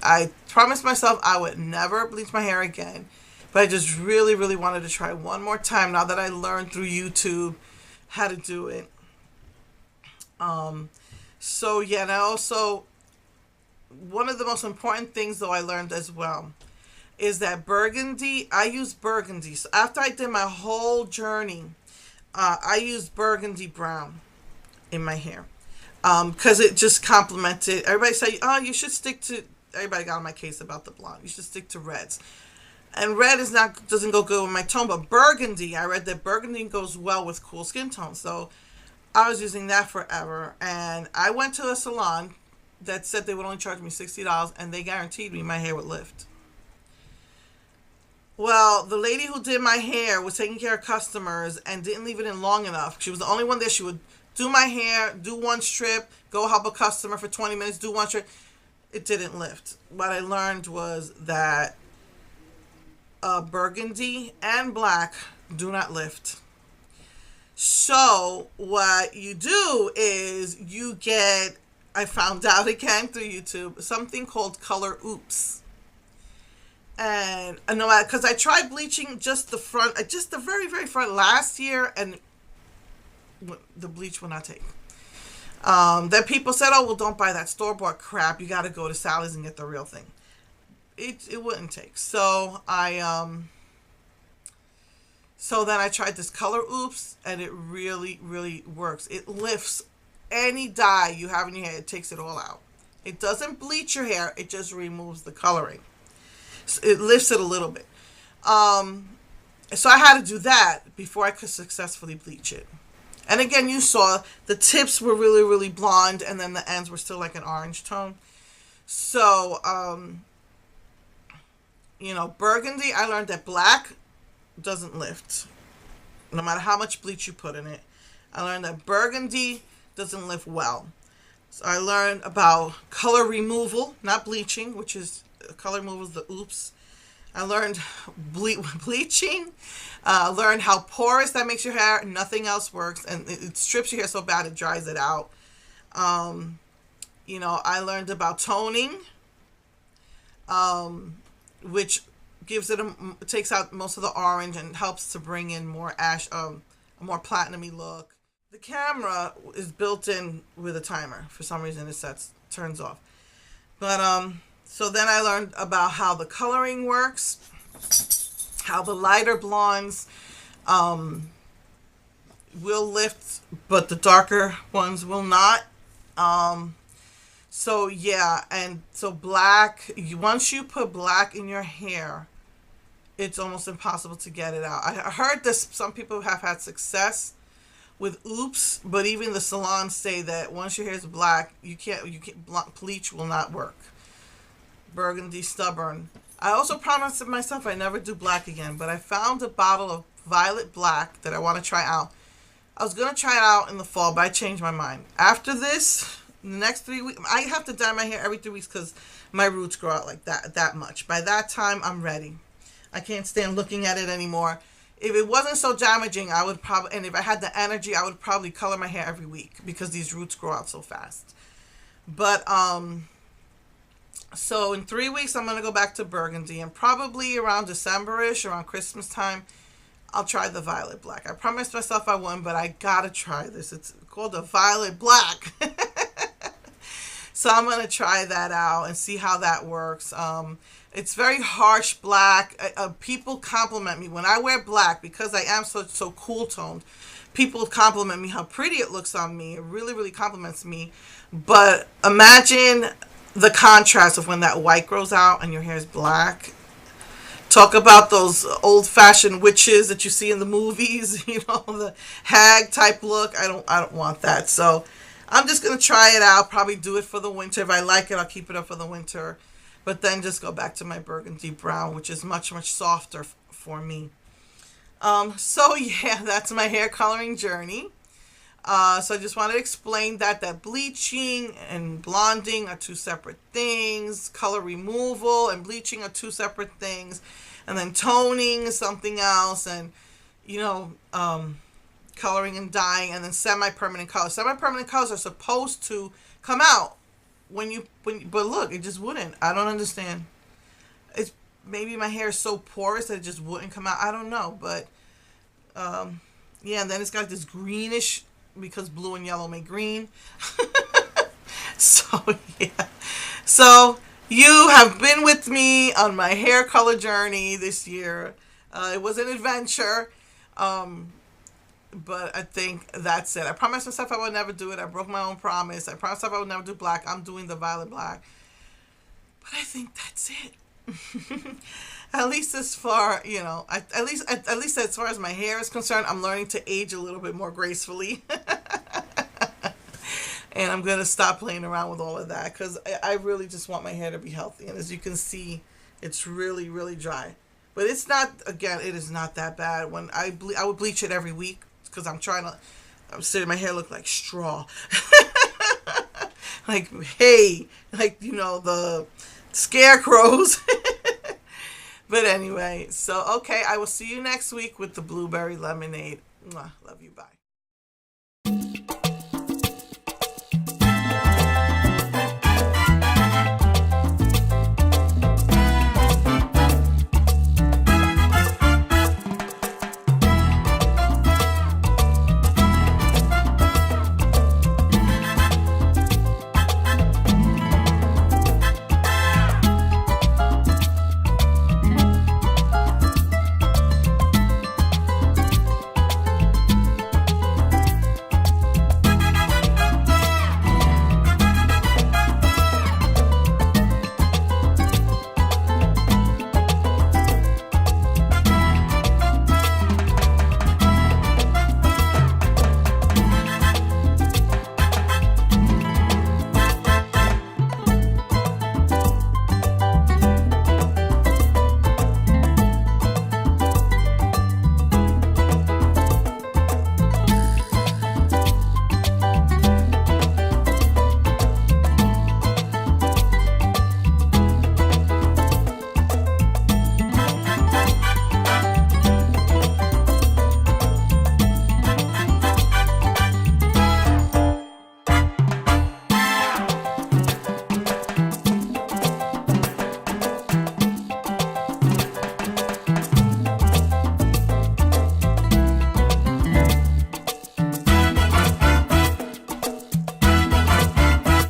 I promised myself I would never bleach my hair again, but I just really, really wanted to try one more time now that I learned through YouTube how to do it. Um, so yeah, and I also, one of the most important things though I learned as well is that burgundy, I use burgundy. So after I did my whole journey, I used burgundy brown in my hair. Because it just complemented. Everybody say, oh, you should stick to. Everybody got on my case about the blonde. You should stick to reds. And red is not doesn't go good with my tone, but burgundy. I read that burgundy goes well with cool skin tones, so I was using that forever. And I went to a salon that said they would only charge me $60, and they guaranteed me my hair would lift. Well, the lady who did my hair was taking care of customers and didn't leave it in long enough. She was the only one there. She would do my hair, do one strip, go help a customer for 20 minutes, do one strip. It didn't lift. What I learned was that burgundy and black do not lift. So what you do is you get, I found out again through YouTube, something called color oops. And no matter, because I tried bleaching just the front, just the very, very front last year, and the bleach will not take. Then people said, oh, well, don't buy that store-bought crap. You got to go to Sally's and get the real thing. It wouldn't take. So then I tried this color oops, and it really, really works. It lifts any dye you have in your hair. It takes it all out. It doesn't bleach your hair. It just removes the coloring. So it lifts it a little bit. So I had to do that before I could successfully bleach it. And again, you saw the tips were really, really blonde, and then the ends were still like an orange tone. So, burgundy, I learned that black doesn't lift, no matter how much bleach you put in it. I learned that burgundy doesn't lift well. So I learned about color removal, not bleaching, which is color removal is the oops. I learned bleaching. Learned how porous that makes your hair. Nothing else works, and it strips your hair so bad it dries it out. I learned about toning, which gives it takes out most of the orange and helps to bring in more a more platinumy look. The camera is built in with a timer. For some reason, turns off. But so then I learned about how the coloring works, how the lighter blondes will lift, but the darker ones will not. So yeah, and so black, once you put black in your hair, it's almost impossible to get it out. I heard this, some people have had success with oops, but even the salons say that once your hair is black, you can't bleach will not work. Burgundy stubborn. I also promised myself I never do black again, but I found a bottle of violet black that I want to try out. I was going to try it out in the fall, but I changed my mind. After this, the next 3 weeks, I have to dye my hair every 3 weeks because my roots grow out like that much. By that time, I'm ready. I can't stand looking at it anymore. If it wasn't so damaging, I would probably, and if I had the energy, I would probably color my hair every week because these roots grow out so fast. But, so in 3 weeks, I'm going to go back to burgundy, and probably around December-ish, around Christmas time, I'll try the violet black. I promised myself I wouldn't, but I gotta try this. It's called the violet black. So I'm going to try that out and see how that works. It's very harsh black. People compliment me when I wear black because I am so cool toned. People compliment me how pretty it looks on me. It really, really compliments me. But imagine the contrast of when that white grows out and your hair is black. Talk about those old-fashioned witches that you see in the movies, the hag type look. I don't want that. So I'm just going to try it out, probably do it for the winter. If I like it, I'll keep it up for the winter. But then just go back to my burgundy brown, which is much, much softer for me. So yeah, that's my hair coloring journey. So I just wanted to explain that bleaching and blonding are two separate things. Color removal and bleaching are two separate things. And then toning is something else. And, coloring and dyeing. And then semi-permanent colors. Semi-permanent colors are supposed to come out but look, it just wouldn't. I don't understand. It's maybe my hair is so porous that it just wouldn't come out. I don't know, but yeah. And then it's got this greenish because blue and yellow make green. So yeah. So you have been with me on my hair color journey this year. It was an adventure. But I think that's it. I promised myself I would never do it. I broke my own promise. I promised myself I would never do black. I'm doing the violet black. But I think that's it. At least as far, at least as far as my hair is concerned, I'm learning to age a little bit more gracefully. And I'm going to stop playing around with all of that because I really just want my hair to be healthy. And as you can see, it's really, really dry. But it's not, again, it is not that bad. When I would bleach it every week because I'm saying my hair look like straw. Like hay, like, the scarecrows. But anyway, so, okay, I will see you next week with the blueberry lemonade. Mwah, love you, bye.